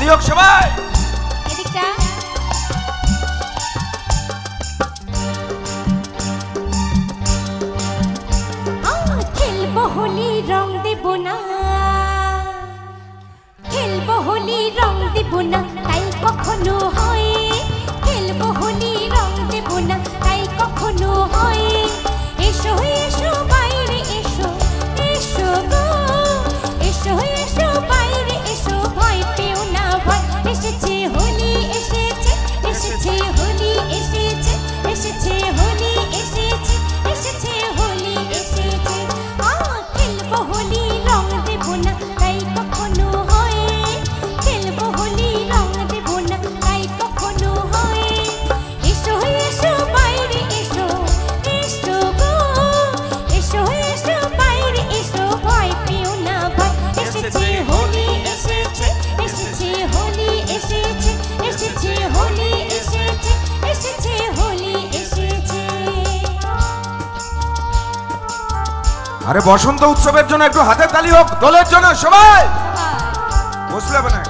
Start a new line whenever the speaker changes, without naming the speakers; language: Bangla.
তালি হোক সবাই।
এদিকটা খেলবো হোলি রং দেব না, খেলবো হোলি রং দেব না তাই কখনো হয়, খেলবো হোলি রং দেব না তাই কখনো হয়। এসো এসো বাইরে এসো, এসো গো এসো এসো বাইরে এসো, ভয় পেও না ভয়, এসেছে হোলি এসেছে, এসেছে হোলি এসেছে, এসেছে হোলি এসেছে, এসেছে হোলি এসেছে। খেলবো হোলি রং দেব না তাই কখনো হয়, খেলবো হোলি রং দেব না তাই কখনো হয়। এসো এসো বাইরে এসো, এসো গো এসো এসো বাইরে এসো, ভয় পেও না ভয়, এসেছে হোলি এসেছে, এসেছে হোলি এসেছে, এসেছে হোলি এসেছে, এসেছে হোলি এসেছে।
আরে বসন্ত উৎসবের জন্য একটু হাতে তালি হোক, দোলের জন্য সবাই বসলে হবে না।